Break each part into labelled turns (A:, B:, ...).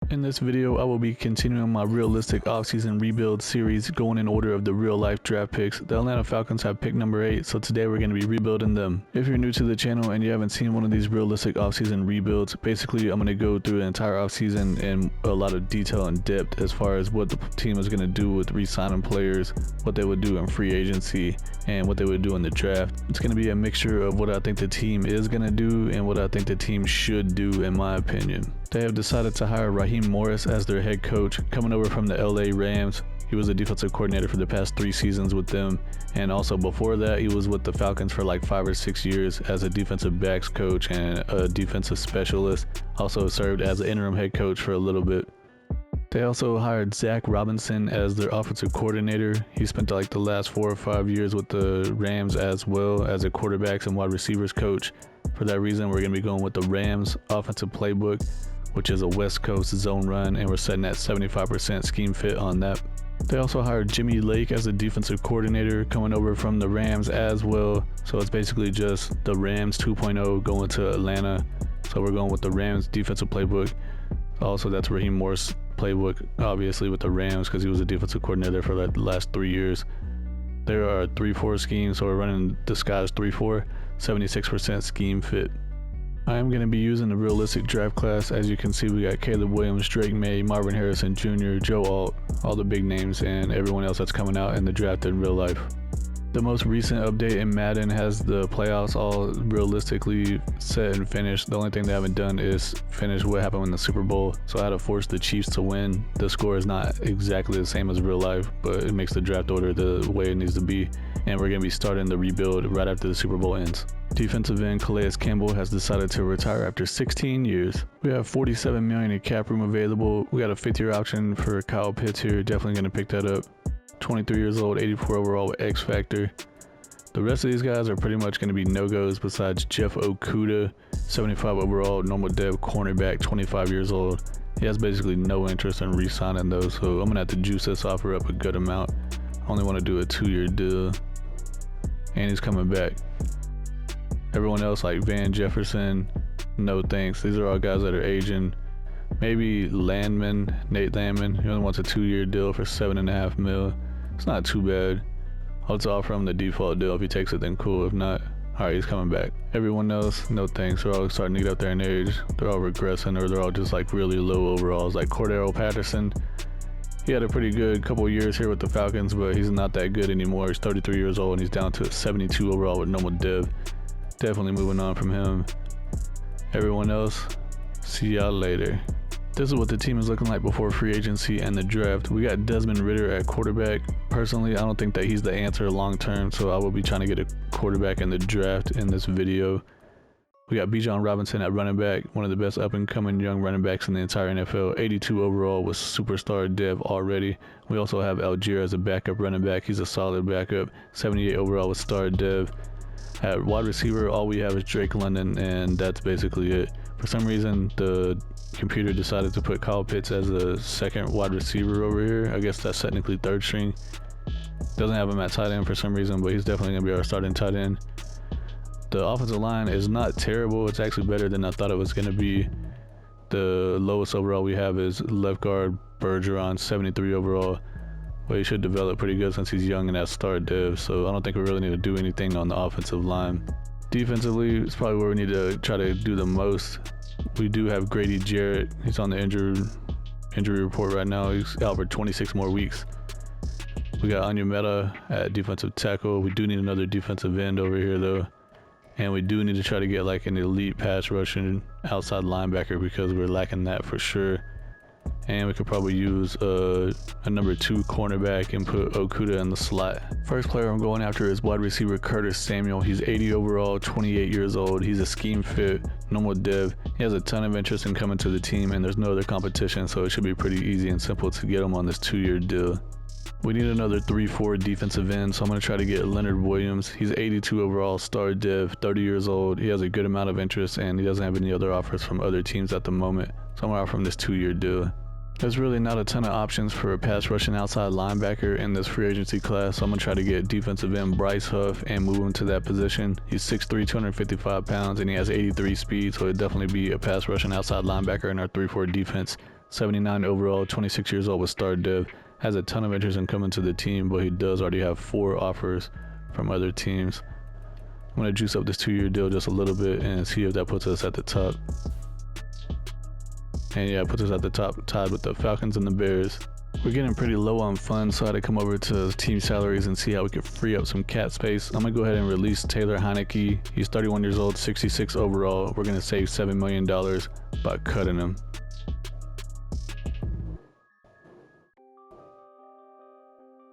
A: In this video, I will be continuing my realistic offseason rebuild series going in order of the real life draft picks. The Atlanta Falcons have pick number 8, so today we're going to be rebuilding them. If you're new to the channel and you haven't seen one of these realistic offseason rebuilds, basically I'm going to go through the entire offseason in a lot of detail and depth as far as what the team is going to do with re-signing players, what they would do in free agency, and what they would do in the draft. It's going to be a mixture of what I think the team is going to do and what I think the team should do in my opinion. They have decided to hire Raheem Morris as their head coach, coming over from the LA Rams. He was a defensive coordinator for the past 3 seasons with them, and also before that he was with the Falcons for like 5 or 6 years as a defensive backs coach and a defensive specialist. Also served as an interim head coach for a little bit. They also hired Zach Robinson as their offensive coordinator. He spent like the last 4 or 5 years with the Rams as well as a quarterbacks and wide receivers coach. For that reason, we're going to be going with the Rams offensive playbook, which is a West Coast zone run, and we're setting at 75% scheme fit on that. They also hired Jimmy Lake as a defensive coordinator, coming over from the Rams as well. So it's basically just the Rams 2.0 going to Atlanta. So we're going with the Rams defensive playbook. Also, that's Raheem Morris playbook, obviously with the Rams, because he was a defensive coordinator for like the last 3 years. There are 3-4 schemes, so we're running disguised 3-4, 76% scheme fit. I am going to be using the realistic draft class. As you can see, we got Caleb Williams, Drake May, Marvin Harrison Jr., Joe Alt, all the big names, and everyone else that's coming out in the draft in real life. The most recent update in Madden has the playoffs all realistically set and finished. The only thing they haven't done is finish what happened in the Super Bowl. So I had to force the Chiefs to win. The score is not exactly the same as real life, but it makes the draft order the way it needs to be. And we're going to be starting the rebuild right after the Super Bowl ends. Defensive end Calais Campbell has decided to retire after 16 years. We have $47 million in cap room available. We got a 5th-year option for Kyle Pitts here. Definitely going to pick that up. 23 years old, 84 overall with X Factor. The rest of these guys are pretty much going to be no-goes besides Jeff Okudah, 75 overall, normal dev cornerback, 25 years old. He has basically no interest in re-signing those, so I'm going to have to juice this offer up a good amount. I only want to do a 2-year deal. And he's coming back. Everyone else like Van Jefferson, no thanks. These are all guys that are aging. Maybe Landman, Nate Landman. He only wants a 2-year deal for $7.5 million. It's not too bad. I'll just offer him the default deal. If he takes it, then cool. If not, all right, he's coming back. Everyone else, no thanks. They're all starting to get up there in age. They're all regressing, or they're all just like really low overalls. Like Cordero Patterson, he had a pretty good couple of years here with the Falcons, but he's not that good anymore. He's 33 years old and he's down to a 72 overall with normal dev. Definitely moving on from him. Everyone else, see y'all later. This is what the team is looking like before free agency and the draft. We got Desmond Ridder at quarterback. Personally, I don't think that he's the answer long term, so I will be trying to get a quarterback in the draft in this video. We got Bijan Robinson at running back, one of the best up-and-coming young running backs in the entire NFL. 82 overall with superstar dev already. We also have Algier as a backup running back. He's a solid backup. 78 overall with star dev. At wide receiver, all we have is Drake London, and that's basically it. For some reason, the computer decided to put Kyle Pitts as a second wide receiver over here. I guess that's technically 3rd string. Doesn't have him at tight end for some reason, but he's definitely going to be our starting tight end. The offensive line is not terrible. It's actually better than I thought it was going to be. The lowest overall we have is left guard Bergeron, 73 overall. But he should develop pretty good since he's young and has star dev, so I don't think we really need to do anything on the offensive line. Defensively, it's probably where we need to try to do the most. We do have Grady Jarrett. He's on the injury report right now. He's out for 26 more weeks. We got Anya Meta at defensive tackle. We do need another defensive end over here though. And we do need to try to get like an elite pass rushing outside linebacker because we're lacking that for sure. And we could probably use a number 2 cornerback and put Okudah in the slot. First player I'm going after is wide receiver Curtis Samuel. He's 80 overall, 28 years old. He's a scheme fit, normal dev. He has a ton of interest in coming to the team, and there's no other competition, so it should be pretty easy and simple to get him on this 2-year deal. We need another 3-4 defensive end, so I'm going to try to get Leonard Williams. He's 82 overall, star dev, 30 years old. He has a good amount of interest, and he doesn't have any other offers from other teams at the moment. So I'm going to offer him this 2-year deal. There's really not a ton of options for a pass rushing outside linebacker in this free agency class, so I'm going to try to get defensive end Bryce Huff and move him to that position. He's 6'3", 255 pounds, and he has 83 speed, so it'd definitely be a pass rushing outside linebacker in our 3-4 defense. 79 overall, 26 years old with star dev. Has a ton of interest in coming to the team, but he does already have 4 offers from other teams. I'm going to juice up this 2-year deal just a little bit and see if that puts us at the top. And yeah, it puts us at the top, tied with the Falcons and the Bears. We're getting pretty low on funds, so I had to come over to team salaries and see how we could free up some cap space. I'm going to go ahead and release Taylor Heineke. He's 31 years old, 66 overall. We're going to save $7 million by cutting him.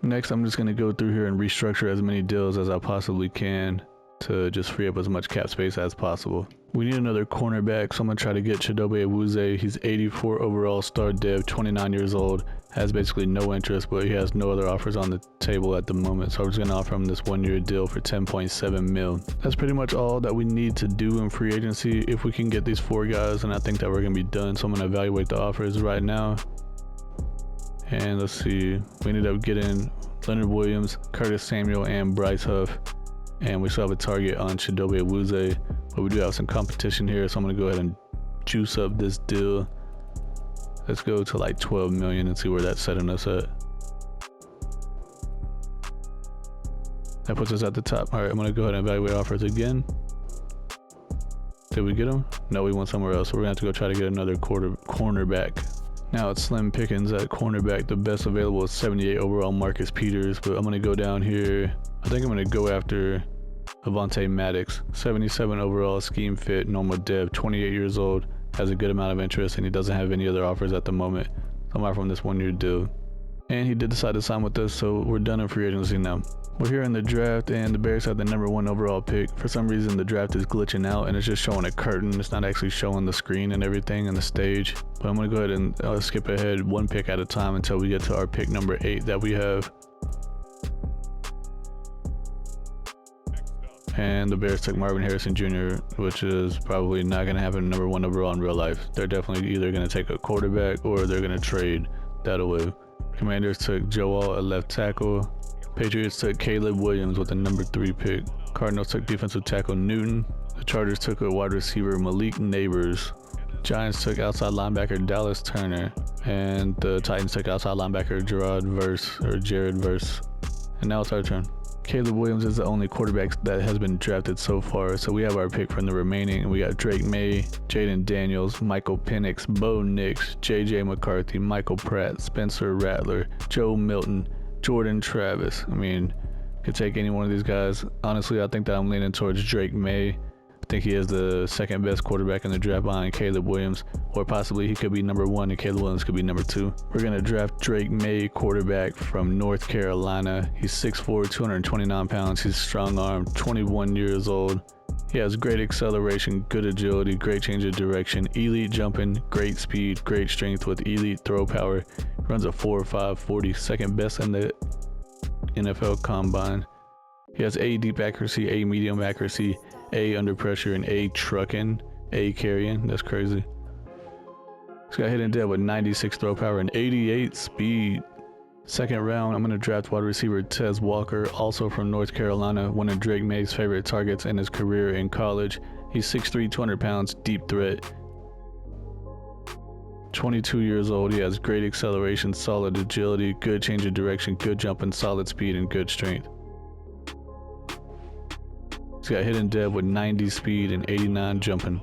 A: Next, I'm just going to go through here and restructure as many deals as I possibly can to just free up as much cap space as possible. We need another cornerback, so I'm going to try to get Chidobe Awuzie. He's 84 overall, star dev, 29 years old, has basically no interest, but he has no other offers on the table at the moment, so I'm just going to offer him this 1-year deal for $10.7 million. That's pretty much all that we need to do in free agency. If we can get these 4 guys, and I think that we're going to be done, so I'm going to evaluate the offers right now. And let's see, we ended up getting Leonard Williams, Curtis Samuel, and Bryce Huff. And we still have a target on Chidobe Awuzie, but we do have some competition here, so I'm going to go ahead and juice up this deal. Let's go to like 12 million and see where that's setting us at. That puts us at the top. All right, I'm going to go ahead and evaluate offers again. Did we get him? No, we went somewhere else, so we're going to have to go try to get another cornerback. Now it's slim pickings at cornerback. The best available is 78 overall Marcus Peters, but I'm going to go down here. I think I'm going to go after Avonte Maddox, 77 overall, scheme fit, normal dev, 28 years old, has a good amount of interest, and he doesn't have any other offers at the moment. So I'm offering this 1-year deal. And he did decide to sign with us, so we're done in free agency now. We're here in the draft, and the Bears have the #1 overall pick. For some reason, the draft is glitching out, and it's just showing a curtain. It's not actually showing the screen and everything and the stage. But I'm going to go ahead and skip ahead 1 pick at a time until we get to our pick number 8 that we have. And the Bears took Marvin Harrison Jr., which is probably not going to happen #1 overall in real life. They're definitely either going to take a quarterback or they're going to trade that away. Commanders took Joel at left tackle. Patriots took Caleb Williams with the #3 pick. Cardinals took defensive tackle Newton. The Chargers took a wide receiver Malik Neighbors. Giants took outside linebacker Dallas Turner. And the Titans took outside linebacker Jared Verse. And now it's our turn. Caleb Williams is the only quarterback that has been drafted so far, so we have our pick from the remaining, and we got Drake May, Jaden Daniels, Michael Penix, Bo Nix, JJ McCarthy, Michael Pratt, Spencer Rattler, Joe Milton, Jordan Travis. I mean, could take any one of these guys. Honestly, I think that I'm leaning towards Drake May. I think he is the second best quarterback in the draft behind Caleb Williams, or possibly he could be #1 and Caleb Williams could be #2. We're going to draft Drake May, quarterback from North Carolina. He's 6'4", 229 pounds. He's strong-armed, 21 years old. He has great acceleration, good agility, great change of direction, elite jumping, great speed, great strength with elite throw power. Runs a 4.5 40, second best in the NFL combine. He has A deep accuracy, A medium accuracy, A under pressure, and A trucking, A carrying. That's crazy. He's got hit in dead with 96 throw power and 88 speed. Second round, I'm going to draft wide receiver Tez Walker, also from North Carolina, one of Drake May's favorite targets in his career in college. He's 6'3", 200 pounds, deep threat. 22 years old. He has great acceleration, solid agility, good change of direction, good jumping, solid speed, and good strength. He's got hit in dead with 90 speed and 89 jumping.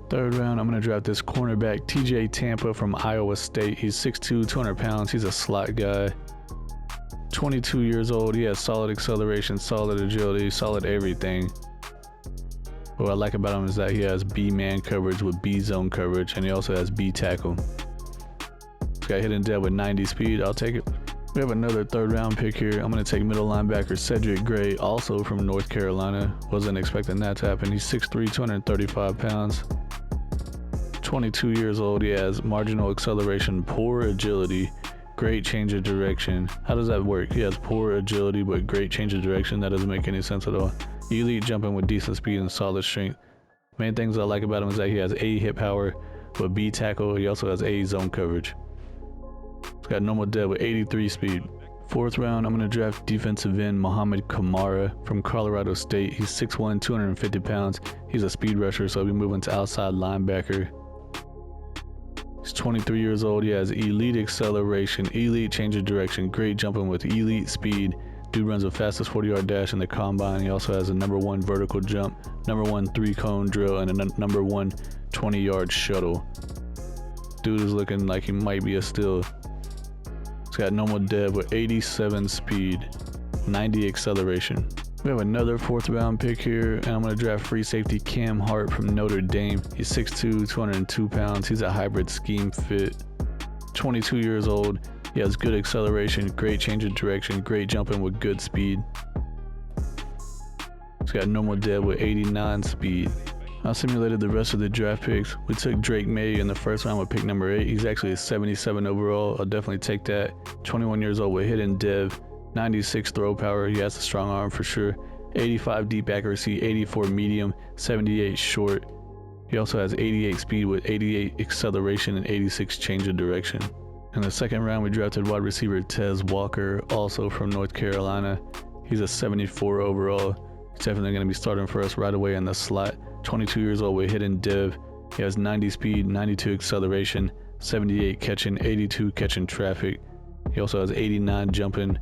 A: Third round, I'm going to draft this cornerback, TJ Tampa from Iowa State. He's 6'2", 200 pounds. He's a slot guy. 22 years old. He has solid acceleration, solid agility, solid everything. What I like about him is that he has B-man coverage with B-zone coverage, and he also has B-tackle. He's got hit in dead with 90 speed. I'll take it. We have another third round pick here. I'm going to take middle linebacker Cedric Gray, also from North Carolina. Wasn't expecting that to happen. He's 6'3", 235 pounds. 22 years old. He has marginal acceleration, poor agility, great change of direction. How does that work? He has poor agility but great change of direction. That doesn't make any sense at all. Elite jumping with decent speed and solid strength. Main things I like about him is that he has A hip power with B tackle. He also has A zone coverage. He's got normal dead with 83 speed. Fourth round, I'm going to draft defensive end Muhammad Kamara from Colorado State. He's 6'1", 250 pounds. He's a speed rusher, so he'll be moving to outside linebacker. He's 23 years old. He has elite acceleration, elite change of direction, great jumping with elite speed. Dude runs the fastest 40-yard dash in the combine. He also has a #1 vertical jump, #1 3-cone drill, and a #1 20-yard shuttle. Dude is looking like he might be a steal. He's got normal dev with 87 speed, 90 acceleration. We have another 4th round pick here, and I'm going to draft free safety Cam Hart from Notre Dame. He's 6'2", 202 pounds. He's a hybrid scheme fit. 22 years old. He has good acceleration, great change of direction, great jumping with good speed. He's got normal dev with 89 speed. I simulated the rest of the draft picks. We took Drake Maye in the 1st round with pick number 8. He's actually a 77 overall. I'll definitely take that. 21 years old with hidden dev. 96 throw power. He has a strong arm for sure. 85 deep accuracy, 84 medium, 78 short. He also has 88 speed with 88 acceleration and 86 change of direction. In the 2nd round, we drafted wide receiver Tez Walker, also from North Carolina. He's a 74 overall. He's definitely going to be starting for us right away in the slot. 22 years old with hidden dev. He has 90 speed, 92 acceleration, 78 catching, 82 catching traffic. He also has 89 jumping.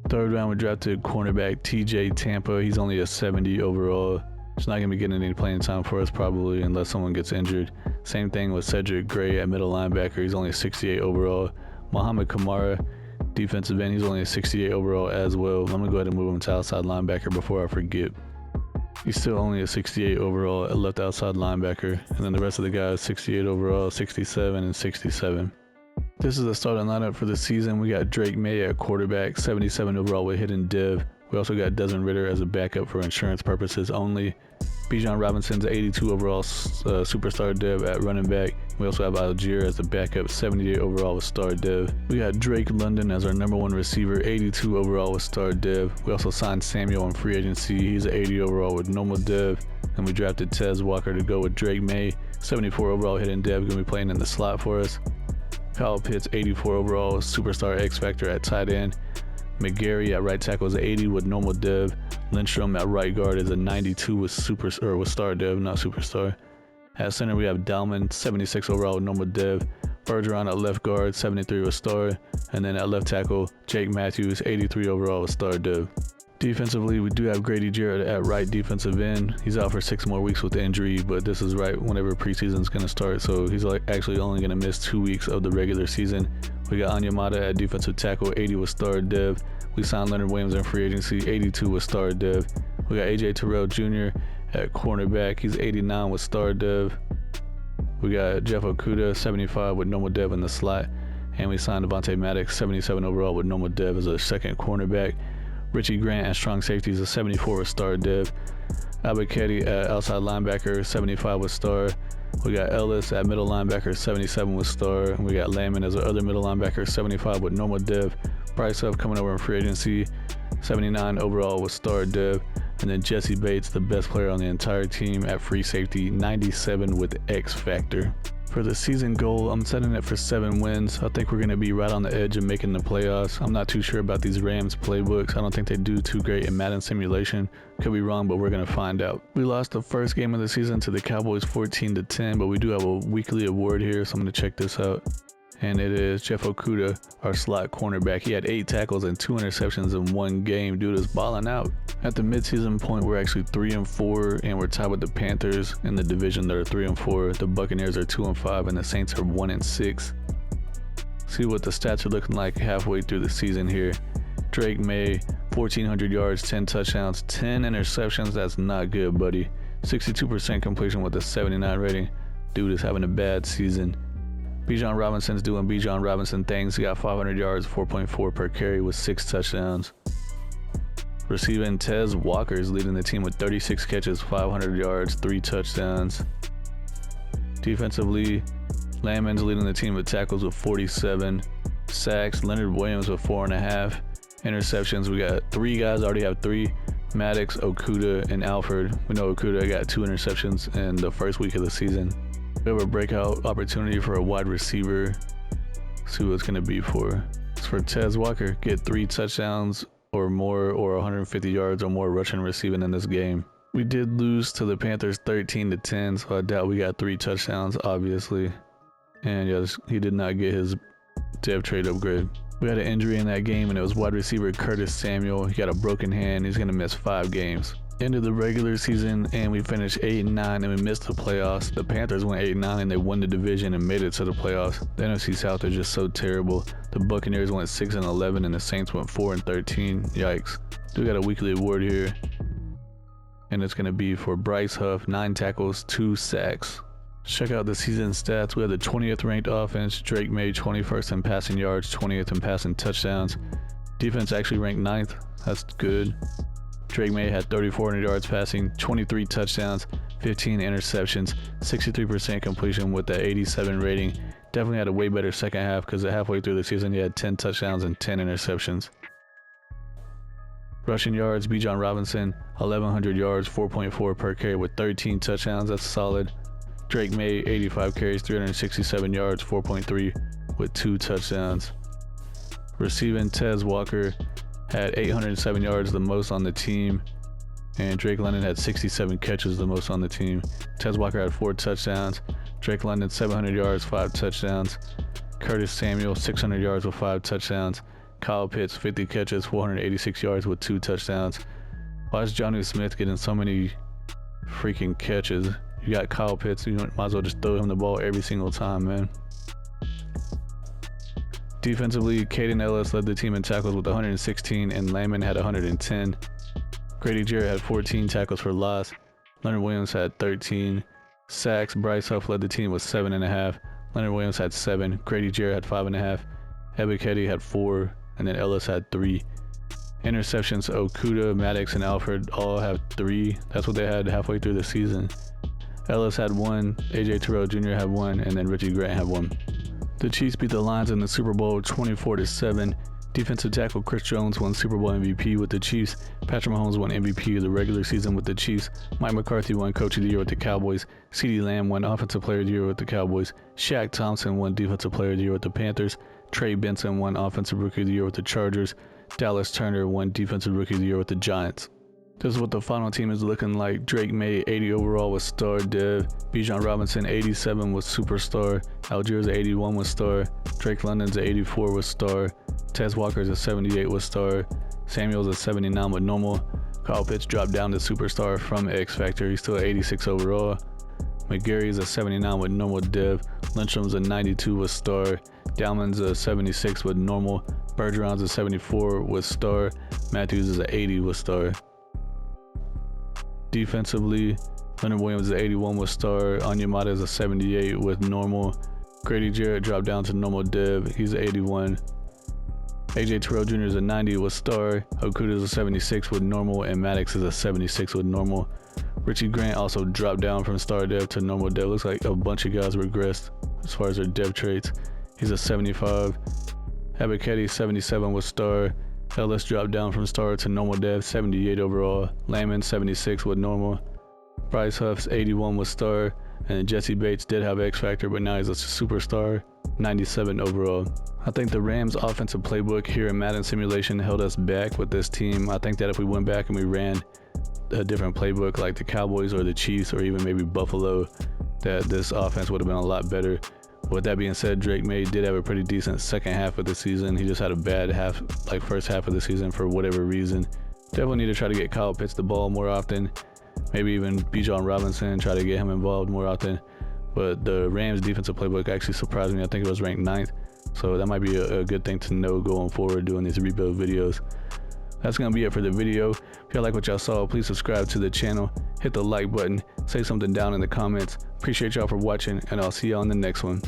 A: 3rd round, we drafted cornerback TJ Tampa. He's only a 70 overall. He's not going to be getting any playing time for us probably unless someone gets injured. Same thing with Cedric Gray at middle linebacker. He's only a 68 overall. Muhammad Kamara, defensive end. He's only a 68 overall as well. I'm going to go ahead and move him to outside linebacker before I forget. He's still only a 68 overall at left outside linebacker. And then the rest of the guys, 68 overall, 67, and 67. This is the starting lineup for the season. We got Drake Maye at quarterback, 77 overall with hidden dev. We also got Desmond Ridder as a backup for insurance purposes only. Bijan Robinson's 82 overall superstar dev at running back. We also have Algier as the backup, 78 overall with star dev. We got Drake London as our #1 receiver, 82 overall with star dev. We also signed Samuel in free agency. He's an 80 overall with normal dev. And we drafted Tez Walker to go with Drake Maye, 74 overall hidden dev, going to be playing in the slot for us. Kyle Pitts, 84 overall, superstar X Factor at tight end. McGarry at right tackle is 80 with normal dev. Lindstrom at right guard is a 92 with star dev, not superstar. At center we have Dalman, 76 overall with normal dev. Bergeron at left guard, 73 with star. And then at left tackle, Jake Matthews, 83 overall with star dev. Defensively, we do have Grady Jarrett at right defensive end. He's out for 6 more weeks with injury, but this is right whenever preseason's going to start, so he's actually only going to miss 2 weeks of the regular season. We got Onyemata at defensive tackle, 80 with star dev. We signed Leonard Williams in free agency, 82 with star dev. We got AJ Terrell Jr. at cornerback. He's 89 with star dev. We got Jeff Okudah, 75 with normal dev in the slot. And we signed Devontae Maddox, 77 overall with normal dev as a second cornerback. Richie Grant at strong safety is a 74 with star dev. Abaketi at outside linebacker, 75 with star. We got Ellis at middle linebacker, 77 with star. And we got Landman as our other middle linebacker, 75 with normal dev. Bryce Huff coming over in free agency, 79 overall with star dev. And then Jesse Bates, the best player on the entire team at free safety, 97 with X Factor. For the season goal, I'm setting it for 7 wins. I think we're going to be right on the edge of making the playoffs. I'm not too sure about these Rams playbooks. I don't think they do too great in Madden simulation. Could be wrong, but we're going to find out. We lost the first game of the season to the Cowboys 14-10, but we do have a weekly award here, so I'm going to check this out. And it is Jeff Okudah, our slot cornerback. He had 8 tackles and 2 interceptions in 1 game. Dude is balling out. At the midseason point, we're actually 3-4, and we're tied with the Panthers in the division that are 3-4. The Buccaneers are 2-5, and the Saints are 1-6. See what the stats are looking like halfway through the season here. Drake Maye, 1,400 yards, 10 touchdowns, 10 interceptions. That's not good, buddy. 62% completion with a 79 rating. Dude is having a bad season. Bijan Robinson's doing Bijan Robinson things. He got 500 yards, 4.4 per carry with 6 touchdowns. Receiving, Tez Walker is leading the team with 36 catches, 500 yards, 3 touchdowns. Defensively, Landman's leading the team with tackles with 47. Sacks, Leonard Williams with 4.5. Interceptions, we got 3 guys already have 3. Maddox, Okudah, and Alford. We know Okudah got 2 interceptions in the first week of the season. We have a breakout opportunity for a wide receiver. See what it's going to be for. It's for Tez Walker. Get 3 touchdowns or more, or 150 yards or more rushing and receiving in this game. We did lose to the Panthers 13-10, so I doubt we got 3 touchdowns, obviously. And yes, he did not get his dev trade upgrade. We had an injury in that game, and it was wide receiver Curtis Samuel. He got a broken hand. He's going to miss 5 games. Ended the regular season, and we finished 8-9, and we missed the playoffs. The Panthers went 8-9, and they won the division and made it to the playoffs. The NFC South is just so terrible. The Buccaneers went 6-11, and the Saints went 4-13. Yikes. We got a weekly award here, and it's going to be for Bryce Huff, 9 tackles, 2 sacks. Check out the season stats. We had the 20th ranked offense. Drake Maye 21st in passing yards, 20th in passing touchdowns. Defense actually ranked 9th. That's good. Drake Maye had 3,400 yards passing, 23 touchdowns, 15 interceptions, 63% completion with the 87 rating. Definitely had a way better second half because halfway through the season he had 10 touchdowns and 10 interceptions. Rushing yards, Bijan Robinson, 1,100 yards, 4.4 per carry with 13 touchdowns. That's solid. Drake Maye, 85 carries, 367 yards, 4.3 with 2 touchdowns. Receiving, Tez Walker had 807 yards, the most on the team, and Drake London had 67 catches, the most on the team. Tez Walker had 4 touchdowns. Drake London 700 yards, 5 touchdowns. Curtis Samuel 600 yards with 5 touchdowns. Kyle Pitts 50 catches, 486 yards with 2 touchdowns. Why is Jonnu Smith getting so many freaking catches? You got Kyle Pitts, you might as well just throw him the ball every single time, man. Defensively, Caden Ellis led the team in tackles with 116, and Landman had 110. Grady Jarrett had 14 tackles for loss. Leonard Williams had 13 sacks. Bryce Huff led the team with 7.5. Leonard Williams had 7. Grady Jarrett had 5.5. Ebiketie had 4, and then Ellis had 3. Interceptions, Okudah, Maddox, and Alfred all have 3. That's what they had halfway through the season. Ellis had 1, AJ Terrell Jr. had 1, and then Richie Grant had 1. The Chiefs beat the Lions in the Super Bowl 24-7. Defensive tackle Chris Jones won Super Bowl MVP with the Chiefs. Patrick Mahomes won MVP of the regular season with the Chiefs. Mike McCarthy won Coach of the Year with the Cowboys. CeeDee Lamb won Offensive Player of the Year with the Cowboys. Shaq Thompson won Defensive Player of the Year with the Panthers. Trey Benson won Offensive Rookie of the Year with the Chargers. Dallas Turner won Defensive Rookie of the Year with the Giants. This is what the final team is looking like. Drake Maye, 80 overall with star dev. Bijan Robinson, 87 with superstar. Algiers, 81 with star. Drake London's 84 with star. Tez Walker's a 78 with star. Samuel's a 79 with normal. Kyle Pitts dropped down to superstar from X Factor. He's still 86 overall. McGarry's a 79 with normal dev. Lindstrom's a 92 with star. Dowman's a 76 with normal. Bergeron's a 74 with star. Matthews is a 80 with star. Defensively, Leonard Williams is 81 with star. Onyemata is a 78 with normal. Grady Jarrett dropped down to normal dev. He's 81. AJ Terrell Jr. is a 90 with star. Okudah is a 76 with normal, and Maddox is a 76 with normal. Richie Grant also dropped down from star dev to normal dev. Looks like a bunch of guys regressed as far as their dev traits. He's a 75. Ebiketie 77 with star. Ellis dropped down from star to normal dev, 78 overall. Landman 76 with normal. Bryce Huff's 81 with star. And Jesse Bates did have X Factor, but now he's a superstar, 97 overall. I think the Rams offensive playbook here in Madden Simulation held us back with this team. I think that if we went back and we ran a different playbook like the Cowboys or the Chiefs or even maybe Buffalo, that this offense would have been a lot better. With that being said, Drake Maye did have a pretty decent second half of the season. He just had a bad first half of the season for whatever reason. Definitely need to try to get Kyle Pitts the ball more often. Maybe even Bijan Robinson, try to get him involved more often. But the Rams defensive playbook actually surprised me. I think it was ranked 9th. So that might be a good thing to know going forward doing these rebuild videos. That's going to be it for the video. If y'all like what y'all saw, please subscribe to the channel. Hit the like button. Say something down in the comments. Appreciate y'all for watching, and I'll see y'all in the next one.